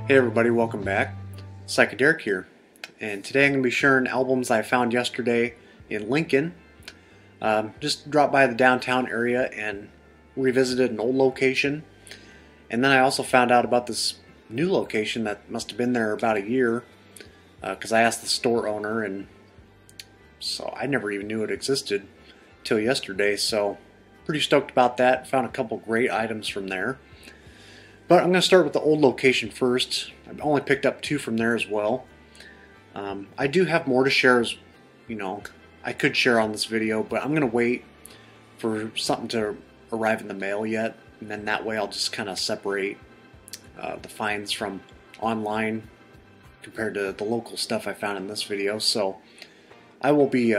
Hey everybody, welcome back. Psychedelic here, and today I'm going to be sharing albums I found yesterday in Lincoln. Just dropped by the downtown area and revisited an old location, and then I also found out about this new location that must have been there about a year because I asked the store owner, and so I never even knew it existed till yesterday, so pretty stoked about that. Found a couple great items from there. But I'm going to start with the old location first. I've only picked up 2 from there as well. I do have more to share, as you know, I could share on this video, but I'm going to wait for something to arrive in the mail yet, and then that way I'll just kind of separate the finds from online compared to the local stuff I found in this video. So I will be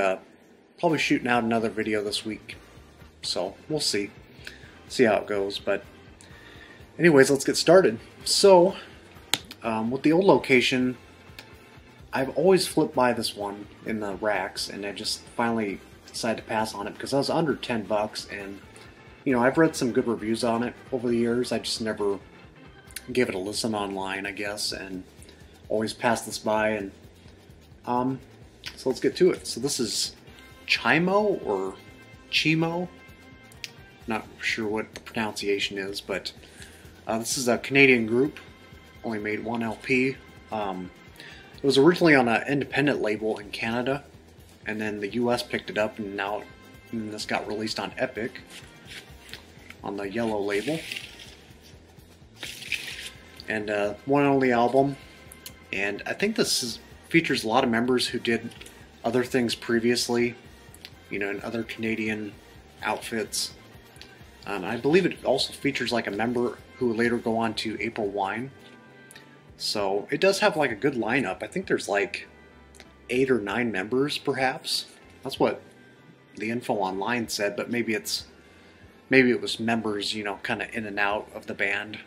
probably shooting out another video this week, so we'll see how it goes. But anyways, let's get started. So, with the old location, I've always flipped by this one in the racks, and I just finally decided to pass on it because I was under 10 bucks, and you know, I've read some good reviews on it over the years. I just never gave it a listen online, I guess, and always passed this by. And so let's get to it. So this is Chimo or Chimo. Not sure what the pronunciation is, but this is a Canadian group, only made 1 LP. It was originally on an independent label in Canada, and then the US picked it up, and now this got released on Epic on the yellow label. And one and only album, and I think features a lot of members who did other things previously, you know, in other Canadian outfits. I believe it also features like a member who would later go on to April Wine. So it does have like a good lineup. I think there's like 8 or 9 members perhaps. That's what the info online said, but maybe it was members, you know, kind of in and out of the band.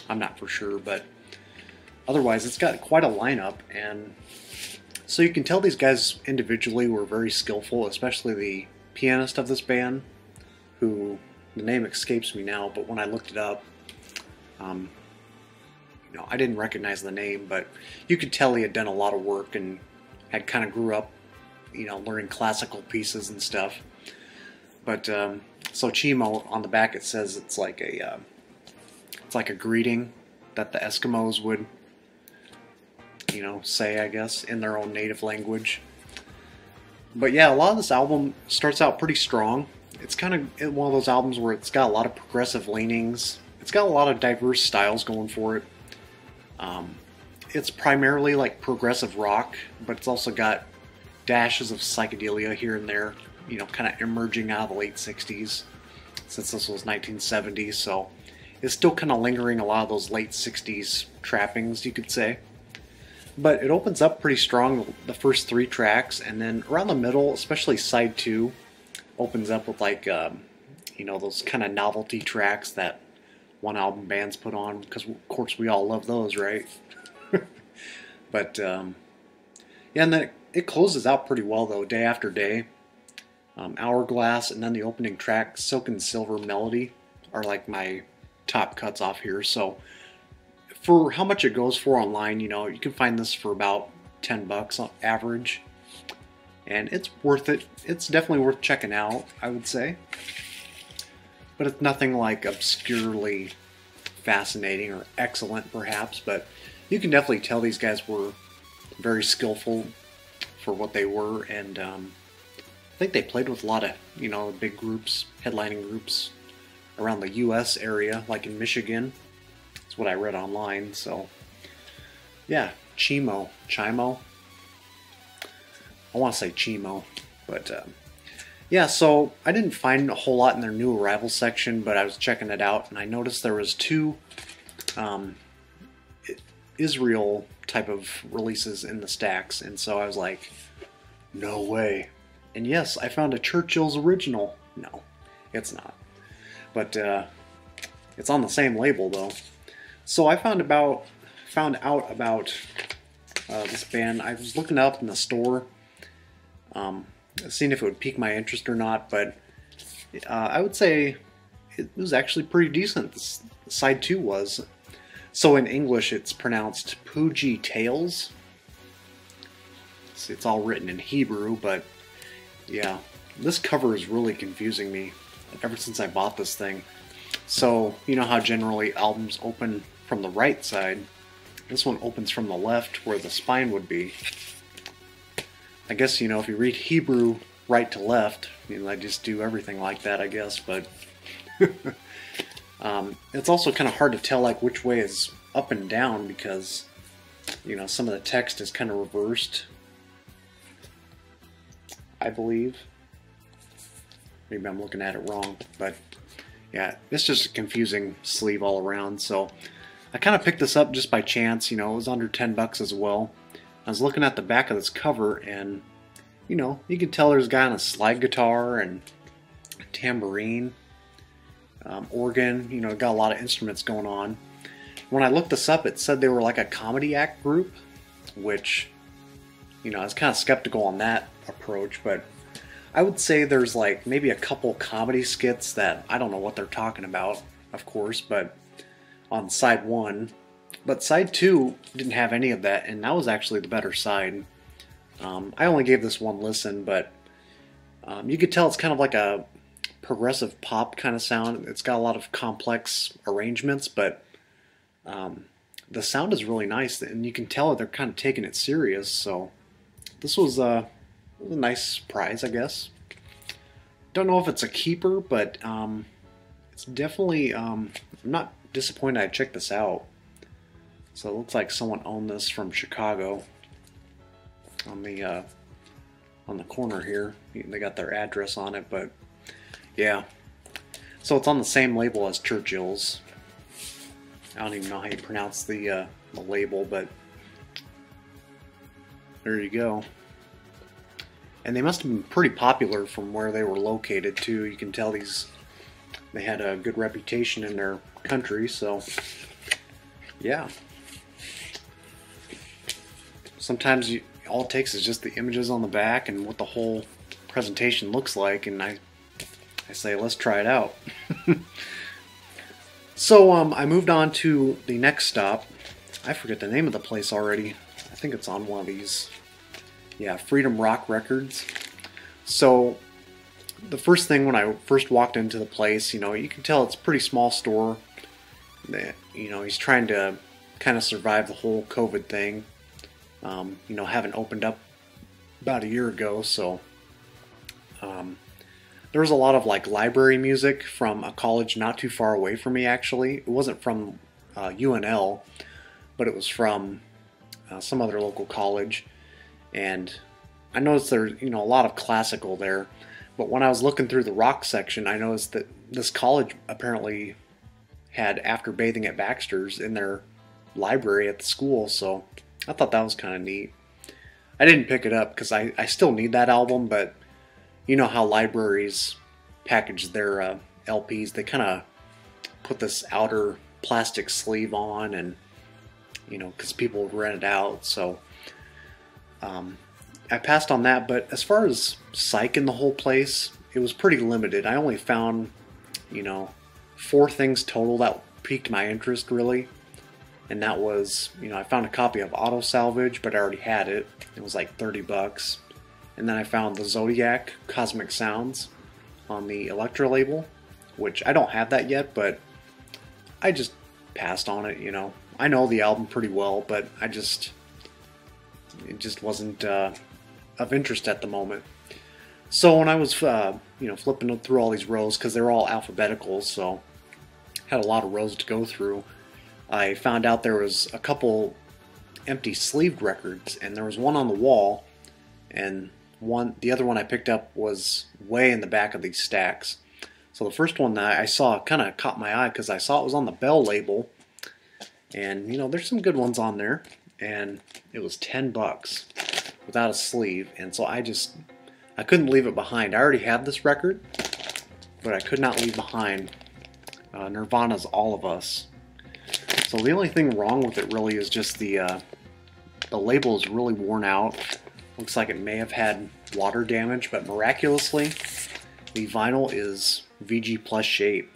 I'm not for sure, but otherwise it's got quite a lineup, and so you can tell these guys individually were very skillful, especially the pianist of this band, who the name escapes me now, but when I looked it up, you know, I didn't recognize the name, but you could tell he had done a lot of work and had kind of grew up, you know, learning classical pieces and stuff. But so Chimo, on the back it says it's like a greeting that the Eskimos would, you know, say, I guess, in their own native language. But yeah, a lot of this album starts out pretty strong. It's kind of one of those albums where it's got a lot of progressive leanings. It's got a lot of diverse styles going for it. It's primarily like progressive rock, but it's also got dashes of psychedelia here and there, you know, kind of emerging out of the late 60s, since this was 1970, so it's still kind of lingering a lot of those late 60s trappings, you could say. But it opens up pretty strong, the first 3 tracks, and then around the middle, especially side 2, opens up with like, you know, those kind of novelty tracks that one album bands put on, because of course we all love those, right? But yeah, and then it closes out pretty well though, Day After Day, Hourglass, and then the opening track, Silk and Silver Melody, are like my top cuts off here. So for how much it goes for online, you know, you can find this for about 10 bucks on average, and it's worth it. It's definitely worth checking out, I would say. But it's nothing like obscurely fascinating or excellent, perhaps. But you can definitely tell these guys were very skillful for what they were, and I think they played with a lot of, you know, big groups, headlining groups around the U.S. area, like in Michigan. That's what I read online. So yeah, Chimo. I want to say Chimo, but yeah, so I didn't find a whole lot in their new arrival section, but I was checking it out, and I noticed there was 2 Israel type of releases in the stacks, and so I was like, no way. And yes, I found a Churchill's original. No, it's not. But it's on the same label though. So I found out about this band. I was looking up in the store, seeing if it would pique my interest or not, but I would say it was actually pretty decent. Side 2 was. So in English it's pronounced Pooji Tales. It's all written in Hebrew, but yeah, this cover is really confusing me ever since I bought this thing. So, you know how generally albums open from the right side? This one opens from the left where the spine would be. I guess, you know, if you read Hebrew right to left, you know, I just do everything like that, I guess, but it's also kind of hard to tell like which way is up and down because, you know, some of the text is kind of reversed, I believe. Maybe I'm looking at it wrong, but yeah, it's just a confusing sleeve all around. So I kind of picked this up just by chance. You know, it was under 10 bucks as well. I was looking at the back of this cover, and you know, you can tell there's a guy on a slide guitar and tambourine, organ. You know, got a lot of instruments going on. When I looked this up, it said they were like a comedy act group, which, you know, I was kind of skeptical on that approach, but I would say there's like maybe a couple comedy skits that I don't know what they're talking about, of course, but on side one. But side two didn't have any of that, and that was actually the better side. I only gave this one listen, but you could tell it's kind of like a progressive pop kind of sound. It's got a lot of complex arrangements, but the sound is really nice, and you can tell that they're kind of taking it serious. So this was a nice surprise, I guess. Don't know if it's a keeper, but it's definitely, I'm not disappointed I checked this out. So it looks like someone owned this from Chicago on the corner here. They got their address on it, but yeah. So it's on the same label as Churchill's. I don't even know how you pronounce the label, but there you go. And they must have been pretty popular from where they were located too. You can tell they had a good reputation in their country, so yeah. Sometimes all it takes is just the images on the back and what the whole presentation looks like, and I say let's try it out. So I moved on to the next stop. I forget the name of the place already. I think it's on one of these. Yeah, Freedom Rock Records. So the first thing when I first walked into the place, you know, you can tell it's a pretty small store. You know, he's trying to kind of survive the whole COVID thing. You know, having opened up about a year ago, so there was a lot of like library music from a college not too far away from me. Actually, it wasn't from UNL, but it was from some other local college. And I noticed there's, you know, a lot of classical there. But when I was looking through the rock section, I noticed that this college apparently had After Bathing at Baxter's in their library at the school. So I thought that was kind of neat. I didn't pick it up because I still need that album, but you know how libraries package their LPs. They kind of put this outer plastic sleeve on, and you know, because people rent it out. So I passed on that, but as far as psych in the whole place, it was pretty limited. I only found, you know, 4 things total that piqued my interest really, and that was, you know, I found a copy of Auto Salvage, but I already had it. It was like 30 bucks. And then I found the Zodiac Cosmic Sounds on the Elektra label, which I don't have that yet, but I just passed on it, you know. I know the album pretty well, but it just wasn't of interest at the moment. So when I was, you know, flipping through all these rows, because they're all alphabetical, so had a lot of rows to go through, I found out there was a couple empty sleeved records, and there was one on the wall, and the other one I picked up was way in the back of these stacks. So the first one that I saw kind of caught my eye because I saw it was on the Bell label, and you know, there's some good ones on there, and it was 10 bucks without a sleeve, and so I couldn't leave it behind. I already had this record, but I could not leave behind Nirvana's All of Us. So the only thing wrong with it really is just the label is really worn out. Looks like it may have had water damage, but miraculously the vinyl is VG Plus shape.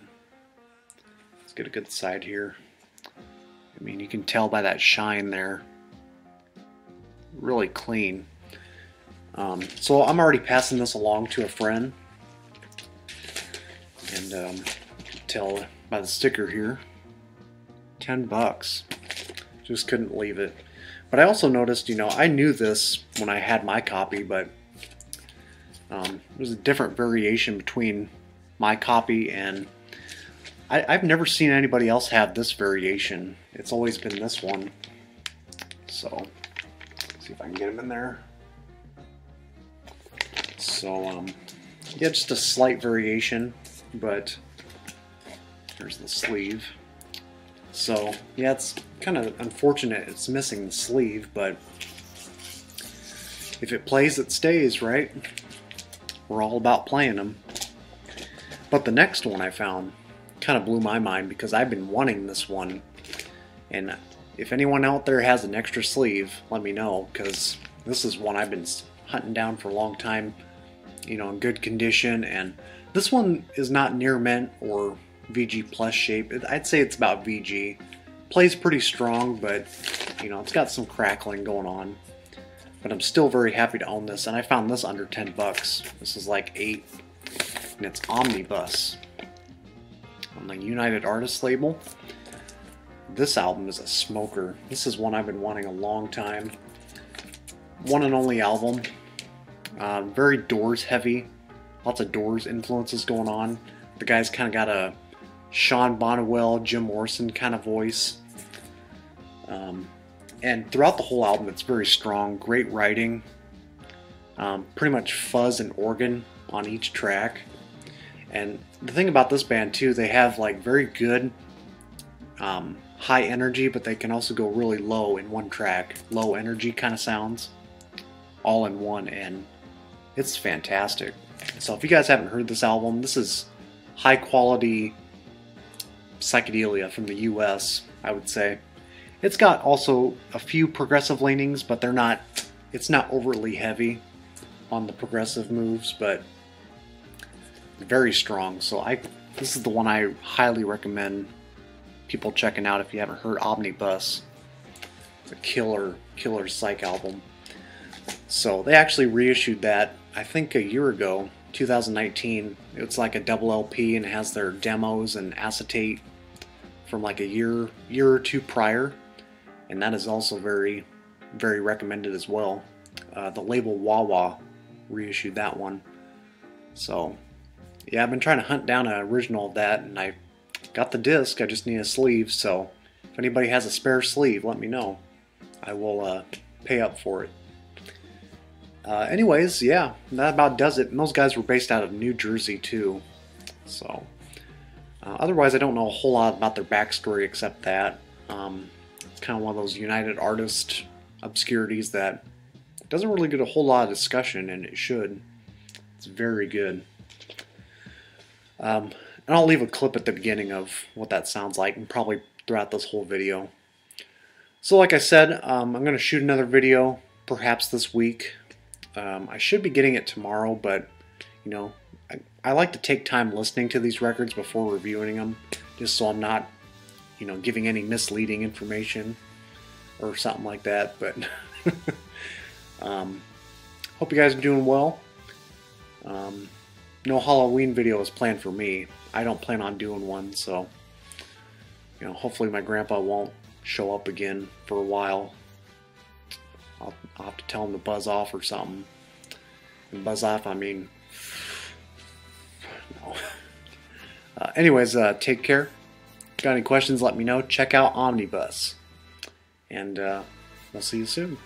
Let's get a good side here. I mean, you can tell by that shine there. Really clean. So I'm already passing this along to a friend, and you can tell by the sticker here, $10. Just couldn't leave it. But I also noticed, you know, I knew this when I had my copy, but there's a different variation between my copy and I've never seen anybody else have this variation. It's always been this one. So, let's see if I can get him in there. So, yeah, just a slight variation, but here's the sleeve. So, yeah, it's kind of unfortunate it's missing the sleeve, but if it plays, it stays, right? We're all about playing them. But the next one I found kind of blew my mind because I've been wanting this one. And if anyone out there has an extra sleeve, let me know, because this is one I've been hunting down for a long time, you know, in good condition. And this one is not near mint or VG plus shape. I'd say it's about VG. Plays pretty strong, but you know, it's got some crackling going on. But I'm still very happy to own this, and I found this under $10. This is like $8, and it's Omnibus on the United Artists label. This album is a smoker. This is one I've been wanting a long time. One and only album. Very Doors heavy. Lots of Doors influences going on. The guy's kind of got a Sean Bonnewell, Jim Morrison kind of voice. And throughout the whole album, it's very strong, great writing, pretty much fuzz and organ on each track. And the thing about this band too, they have like very good high energy, but they can also go really low in one track. Low energy kind of sounds, all in one, and it's fantastic. So if you guys haven't heard this album, this is high quality psychedelia from the US, I would say. It's got also a few progressive leanings, but they're not, it's not overly heavy on the progressive moves, but very strong. So this is the one I highly recommend people checking out if you haven't heard Omnibus. It's a killer psych album. So they actually reissued that, I think a year ago, 2019. It's like a double LP and it has their demos and acetate from like a year or two prior. And that is also very, very recommended as well. The label Wawa reissued that one. So, yeah, I've been trying to hunt down an original of that, and I got the disc. I just need a sleeve. So, if anybody has a spare sleeve, let me know. I will pay up for it. Anyways, yeah, that about does it. And those guys were based out of New Jersey too. So, otherwise, I don't know a whole lot about their backstory except that. It's kind of one of those United Artists obscurities that doesn't really get a whole lot of discussion, and it should. It's very good. And I'll leave a clip at the beginning of what that sounds like, and probably throughout this whole video. So like I said, I'm going to shoot another video perhaps this week. I should be getting it tomorrow, but you know, I like to take time listening to these records before reviewing them, just so I'm not, you know, giving any misleading information or something like that. But hope you guys are doing well. No Halloween video is planned for me. I don't plan on doing one, so you know, hopefully my grandpa won't show up again for a while. I'll have to tell him to buzz off or something. And buzz off, I mean, no. Anyways, take care. Got any questions, let me know. Check out Omnibus. And we'll see you soon.